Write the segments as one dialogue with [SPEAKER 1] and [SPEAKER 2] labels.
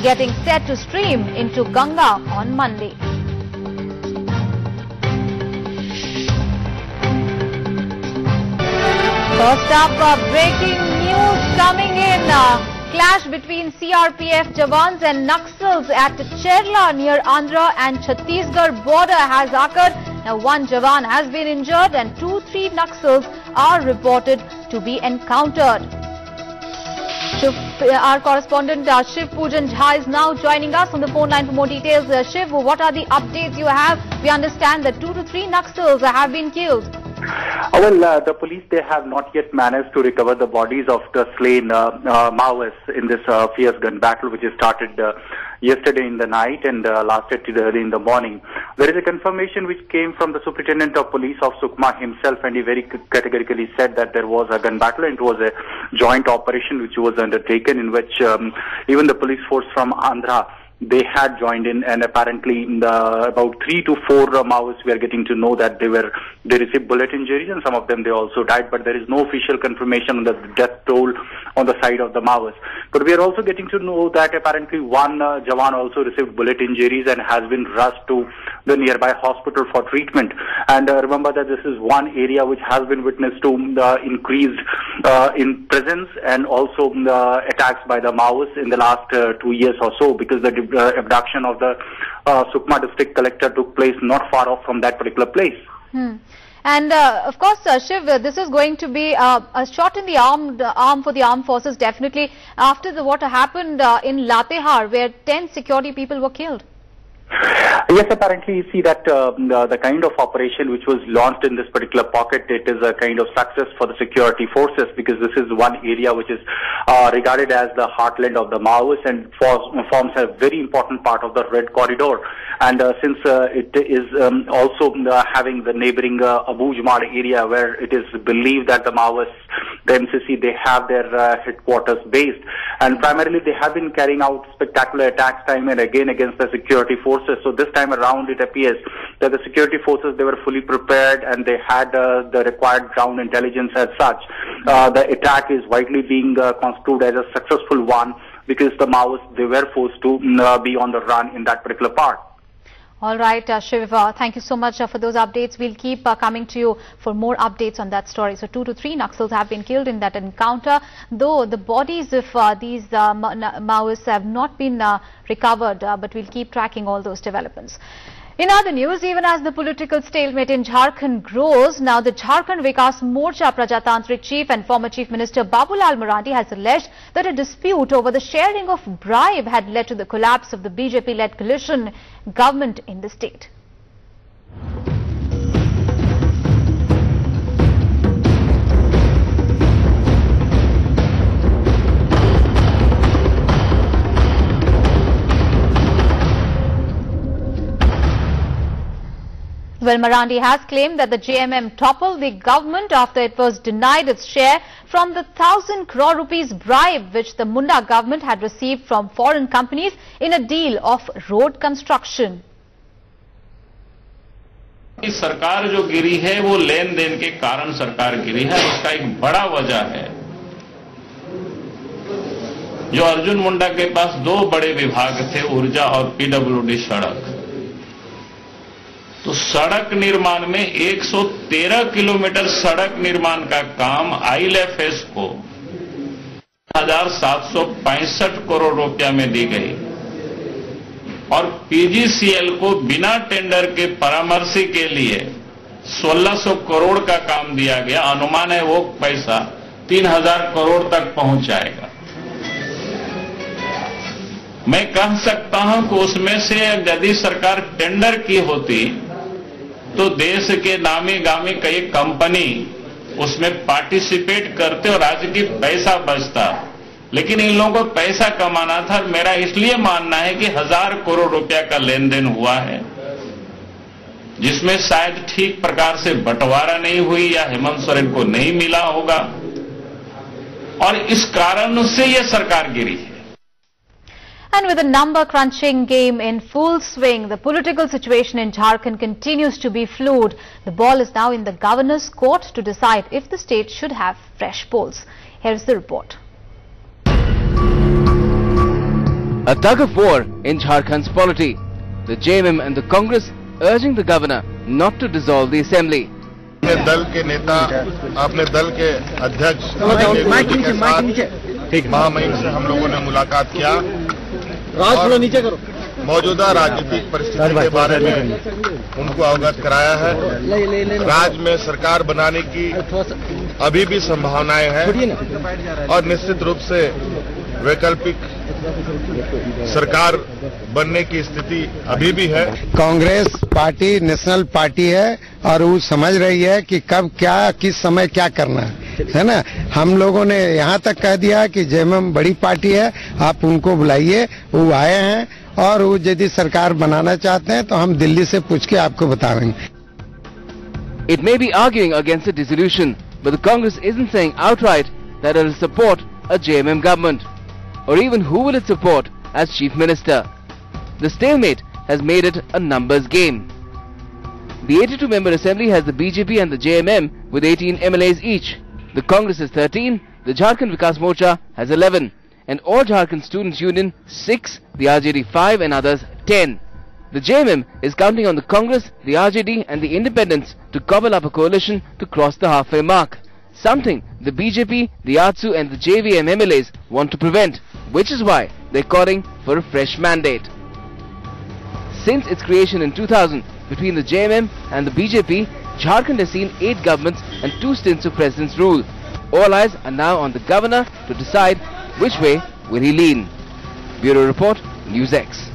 [SPEAKER 1] getting set to stream into Ganga on Monday. First up, breaking news coming in. Clash between CRPF Jawans and Naxals at Cherla near Andhra and Chhattisgarh border has occurred. Now, one Jawan has been injured and 2-3 Naxals are reported to be encountered. Our correspondent Shiv Pujan Jha is now joining us on the phone line for more details. Shiv, what are the updates you have? We understand that 2 to 3 Naxals have been killed.
[SPEAKER 2] Well, the police, they have not yet managed to recover the bodies of the slain Maoists in this fierce gun battle, which has started yesterday in the night and lasted till early in the morning. There is a confirmation which came from the Superintendent of Police of Sukma himself, and he very categorically said that there was a gun battle and it was a joint operation which was undertaken, in which even the police force from Andhra, they had joined in, and apparently about 3 to 4 Maoists, we are getting to know that they received bullet injuries, and some of them they also died, but there is no official confirmation on the death toll on the side of the Maoists. But we are also getting to know that apparently one Jawan also received bullet injuries and has been rushed to the nearby hospital for treatment. And remember that this is one area which has been witness to increased in presence and also attacks by the Maoists in the last 2 years or so, because the abduction of the Sukma district collector took place not far off from that particular place.
[SPEAKER 1] And of course, Shiv, this is going to be a shot in the arm for the armed forces, definitely, after what happened in Latehar, where 10 security people were killed.
[SPEAKER 2] Yes, apparently you see that the kind of operation which was launched in this particular pocket, it is a kind of success for the security forces, because this is one area which is regarded as the heartland of the Maoists and forms a very important part of the Red Corridor. And since it is also having the neighboring Abujmad area, where it is believed that the Maoists, the MCC, they have their headquarters based, and primarily they have been carrying out spectacular attacks time and again against the security forces. So this time around, it appears that the security forces, they were fully prepared and they had the required ground intelligence as such. The attack is widely being construed as a successful one, because the Maoists, they were forced to be on the run in that particular part.
[SPEAKER 1] All right, Shiv, thank you so much for those updates. We'll keep coming to you for more updates on that story. So 2 to 3 Naxals have been killed in that encounter, though the bodies of these Maoists have not been recovered, but we'll keep tracking all those developments. In other news, even as the political stalemate in Jharkhand grows, now the Jharkhand Vikas Morcha Prajatantrik Chief and former Chief Minister Babulal Marandi has alleged that a dispute over the sharing of bribe had led to the collapse of the BJP-led coalition government in the state. Well, Marandi has claimed that the JMM toppled the government after it was denied its share from the 1,000 crore rupees bribe which the Munda government had received from foreign companies in a deal of road construction.
[SPEAKER 3] सरकार जो गिरी है वो लेन then के कारण सरकार गिरी है, उसका एक बड़ा वजह है जो अर्जुन मुंडा के पास 2 बड़े विभाग थे, ऊर्जा और पीडब्ल्यूडी सड़क। तो सड़क निर्माण में 113 किलोमीटर सड़क निर्माण का काम आईएलएफएस को 1,765 करोड़ रुपया में दी गई और पीजीसीएल को बिना टेंडर के परामर्शी के लिए 1,600 करोड़ का काम दिया गया। अनुमान है वो पैसा 3,000 करोड़ तक पहुंच जाएगा। मैं कह सकता हूं कि उसमें से यदि सरकार टेंडर की होती तो देश के नामी गामी कई कंपनी उसमें पार्टिसिपेट करते और राज्य की पैसा बचता, लेकिन इन लोगों को पैसा कमाना था। मेरा इसलिए मानना है कि 1,000 करोड़ रुपया का लेन देन हुआ है, जिसमें शायद ठीक प्रकार से बंटवारा नहीं हुई या हेमंत सोरेन को नहीं मिला होगा, और इस कारण से यह सरकार गिरी है।
[SPEAKER 1] And with the number crunching game in full swing, the political situation in Jharkhand continues to be fluid. The ball is now in the governor's court to decide if the state should have fresh polls. Here is the report.
[SPEAKER 4] A tug of war in Jharkhand's polity. The JMM and the Congress urging the governor not to dissolve the assembly.
[SPEAKER 5] अपने दल के नेता, अपने दल के अध्यक्ष के साथ महामहिम से हम लोगों ने मुलाकात किया और मौजूदा राजनीतिक परिस्थिति के बारे में उनको अवगत कराया है। राज्य में सरकार बनाने की अभी भी संभावनाएं हैं और निश्चित रूप से वैकल्पिक सरकार बनने की स्थिति अभी भी है।
[SPEAKER 6] कांग्रेस पार्टी नेशनल पार्टी है और वो समझ रही है कि कब क्या किस समय क्या करना है ना। हम लोगों ने यहाँ तक कह दिया कि जेएमएम बड़ी पार्टी है, आप उनको बुलाइए, वो आए हैं और वो यदि सरकार बनाना चाहते हैं तो हम दिल्ली से पूछ के आपको बताएंगे।
[SPEAKER 4] It may be arguing against a dissolution, but the Congress isn't saying outright that it will support a JMM government, or even who will it support as Chief Minister. The stalemate has made it a numbers game. The 82-member assembly has the BJP and the JMM with 18 MLAs each. The Congress has 13, the Jharkhand Vikas Morcha has 11, and all Jharkhand Students Union 6, the RJD 5 and others 10. The JMM is counting on the Congress, the RJD and the Independents to cobble up a coalition to cross the halfway mark. Something the BJP, the AJSU and the JVM MLAs want to prevent, which is why they're calling for a fresh mandate. Since its creation in 2000, between the JMM and the BJP, Jharkhand has seen 8 governments and 2 stints of president's rule. All eyes are now on the governor to decide which way will he lean. Bureau Report, News X.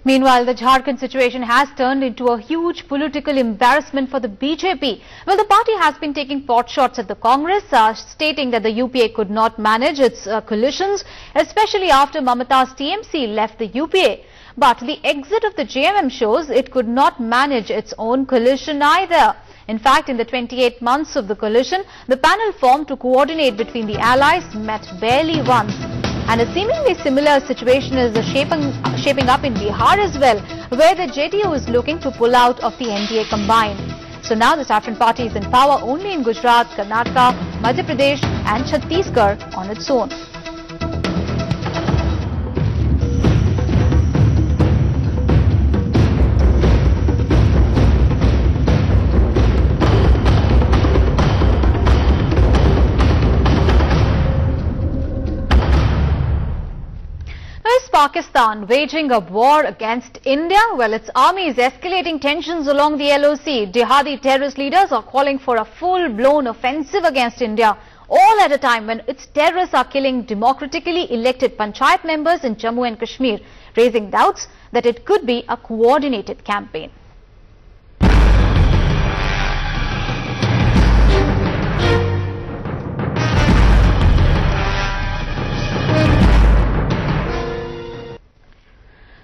[SPEAKER 1] Meanwhile, the Jharkhand situation has turned into a huge political embarrassment for the BJP. Well, the party has been taking pot shots at the Congress, stating that the UPA could not manage its coalitions, especially after Mamata's TMC left the UPA. But the exit of the JMM shows it could not manage its own coalition either. In fact, in the 28 months of the coalition, the panel formed to coordinate between the allies met barely once. And a seemingly similar situation is shaping up in Bihar as well, where the JDU is looking to pull out of the NDA combined. So now the Saffron Party is in power only in Gujarat, Karnataka, Madhya Pradesh and Chhattisgarh on its own. Is Pakistan waging a war against India? Well, its army is escalating tensions along the LOC. Jihadi terrorist leaders are calling for a full-blown offensive against India, all at a time when its terrorists are killing democratically elected panchayat members in Jammu and Kashmir, raising doubts that it could be a coordinated campaign.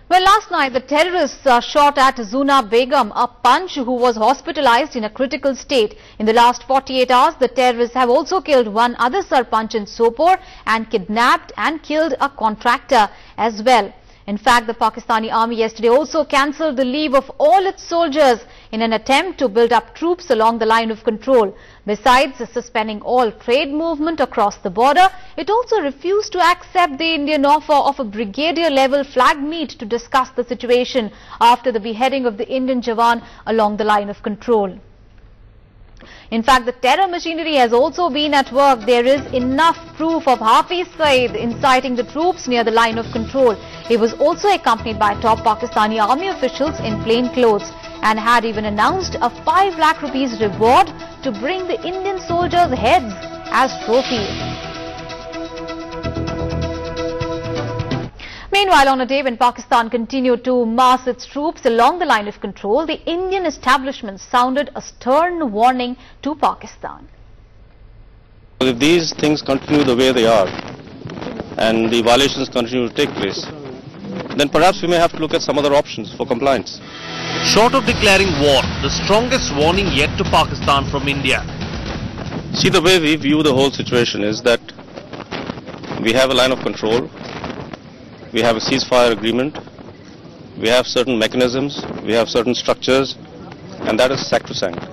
[SPEAKER 1] Well, last night the terrorists shot at Zuna Begum, a Panch who was hospitalized in a critical state. In the last 48 hours, the terrorists have also killed one other Sarpanch in Sopore and kidnapped and killed a contractor as well. In fact, the Pakistani army yesterday also cancelled the leave of all its soldiers in an attempt to build up troops along the line of control. Besides suspending all trade movement across the border, it also refused to accept the Indian offer of a brigadier-level flag meet to discuss the situation after the beheading of the Indian Jawan along the line of control. In fact, the terror machinery has also been at work. There is enough proof of Hafiz Saeed inciting the troops near the line of control. He was also accompanied by top Pakistani army officials in plain clothes and had even announced a 5 lakh rupees reward to bring the Indian soldiers' heads as trophies. Meanwhile, on a day when Pakistan continued to mass its troops along the line of control, the Indian establishment sounded a stern warning to Pakistan.
[SPEAKER 7] If these things continue the way they are and the violations continue to take place, then perhaps we may have to look at some other options for compliance.
[SPEAKER 8] Short of declaring war, the strongest warning yet to Pakistan from India.
[SPEAKER 7] See, the way we view the whole situation is that we have a line of control. We have a ceasefire agreement, we have certain mechanisms, we have certain structures, and that is sacrosanct.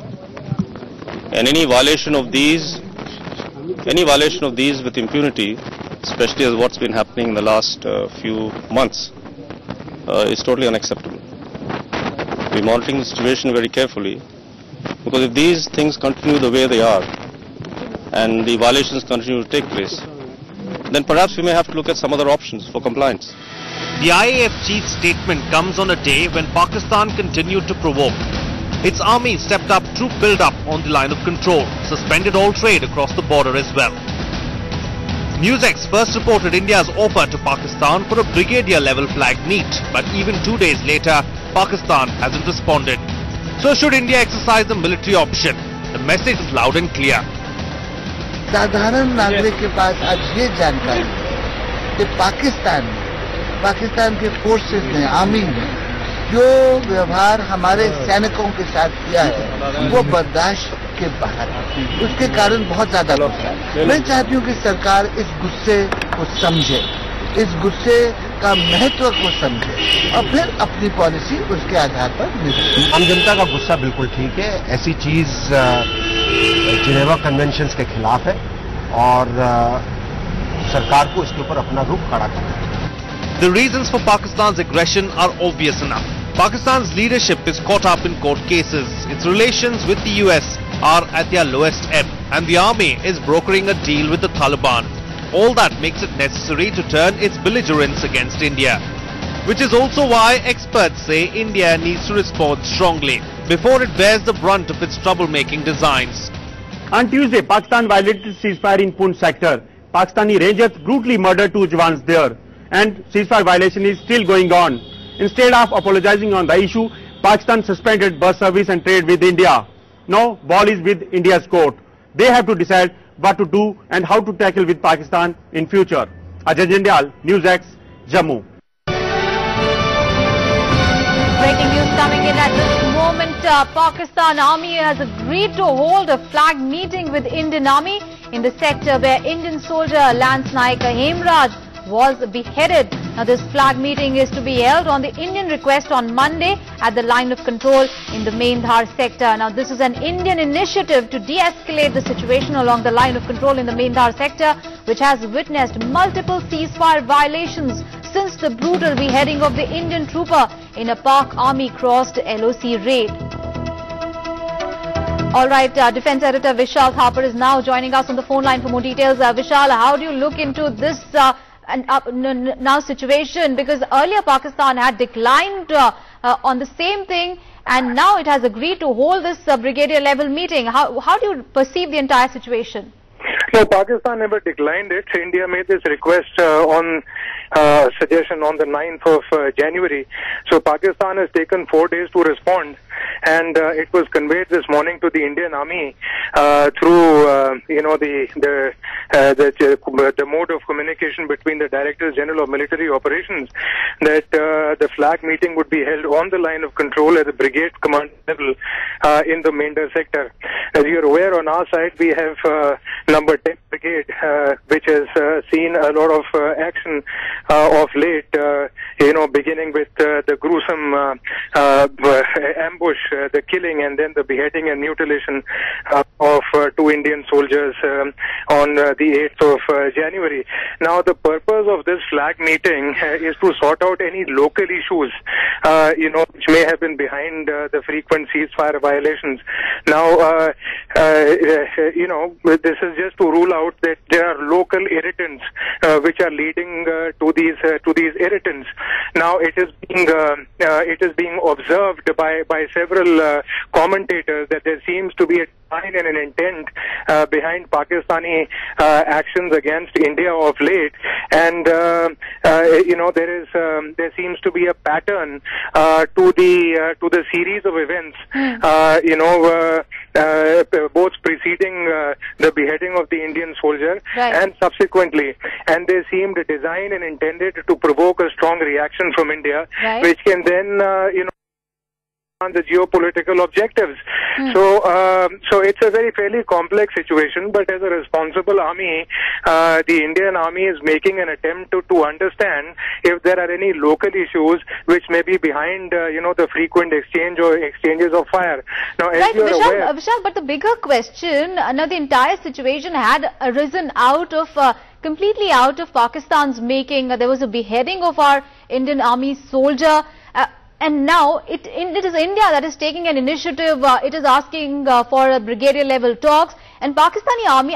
[SPEAKER 7] And any violation of these with impunity especially as what's been happening in the last few months, is totally unacceptable. We're monitoring the situation very carefully, because if these things continue the way they are and the violations continue to take place, then perhaps we may have to look at some other options for compliance.
[SPEAKER 8] The IAF chief's statement comes on a day when Pakistan continued to provoke. Its army stepped up troop build-up on the line of control, suspended all trade across the border as well. NewsX first reported India's offer to Pakistan for a brigadier-level flag meet, but even 2 days later, Pakistan hasn't responded. So should India exercise the military option? The message is loud and clear.
[SPEAKER 9] साधारण नागरिक के पास आज ये जानकारी कि पाकिस्तान के forces ने, army ने जो व्यवहार हमारे सैनिकों के साथ किया है वो बर्दाश्त के बाहर है। उसके कारण बहुत ज्यादा गुस्सा है। मैं चाहती हूँ कि सरकार इस गुस्से को समझे, इस गुस्से का महत्व को समझे और फिर अपनी पॉलिसी उसके आधार पर निभाए।
[SPEAKER 10] आम जनता का गुस्सा बिल्कुल ठीक है। ऐसी चीज जिनेवा कन्वेंशंस के खिलाफ है और सरकार को इसके ऊपर अपना रुख खड़ा करना है।
[SPEAKER 8] The reasons for Pakistan's aggression are obvious enough. Pakistan's leadership is caught up in court cases. Its relations with the US are at their lowest ebb, and the army is brokering a deal with the Taliban. All that makes it necessary to turn its belligerence against India, which is also why experts say India needs to respond strongly before it bears the brunt of its troublemaking designs.
[SPEAKER 11] On Tuesday, Pakistan violated ceasefire in Poonch sector. Pakistani Rangers brutally murdered 2 Jawans there, and ceasefire violation is still going on. Instead of apologizing on the issue, Pakistan suspended bus service and trade with India. Now, ball is with India's court. They have to decide what to do and how to tackle with Pakistan in future. Ajay Jindal, NewsX, Jammu.
[SPEAKER 1] Breaking news coming in at this moment. Pakistan Army has agreed to hold a flag meeting with Indian Army in the sector where Indian soldier Lance Naik Hemraj was beheaded. Now this flag meeting is to be held on the Indian request on Monday at the line of control in the main Dhar sector. Now this is an Indian initiative to de-escalate the situation along the line of control in the main Dhar sector, which has witnessed multiple ceasefire violations since the brutal beheading of the Indian trooper in a Pak Army crossed LOC raid. All right, Defence Editor Vishal Thapar is now joining us on the phone line for more details. Vishal, how do you look into this now situation, because earlier Pakistan had declined on the same thing and now it has agreed to hold this brigadier level meeting. How do you perceive the entire situation?
[SPEAKER 12] No, Pakistan never declined it. India made this request on suggestion on the 9th of January. So Pakistan has taken 4 days to respond, and it was conveyed this morning to the Indian Army through the mode of communication between the Directors General of Military Operations that the flag meeting would be held on the line of control at the brigade command level in the Mendar sector. As you are aware, on our side we have number 10 brigade, which has seen a lot of action of late, beginning with the gruesome ambush, the killing and then the beheading and mutilation of 2 Indian soldiers on the 8th of January. Now, the purpose of this flag meeting is to sort out any local issues, which may have been behind the frequent ceasefire violations. Now, this is just to rule out that there are local irritants which are leading to these irritants. Now, it is being observed by several commentators that there seems to be a design and an intent behind Pakistani actions against India of late, and there seems to be a pattern to the series of events, both preceding the beheading of the Indian soldier and subsequently, and they seemed designed and intended to provoke a strong reaction from India, which can then on the geopolitical objectives. So it's a very fairly complex situation, but as a responsible army, the Indian Army is making an attempt to understand if there are any local issues which may be behind the frequent exchanges of fire. Now, as you are aware,
[SPEAKER 1] Vishal, but the bigger question, now the entire situation had arisen out of completely out of Pakistan's making. There was a beheading of our Indian Army soldier. And now it is India that is taking an initiative. It is asking for a brigadier level talks, and Pakistani Army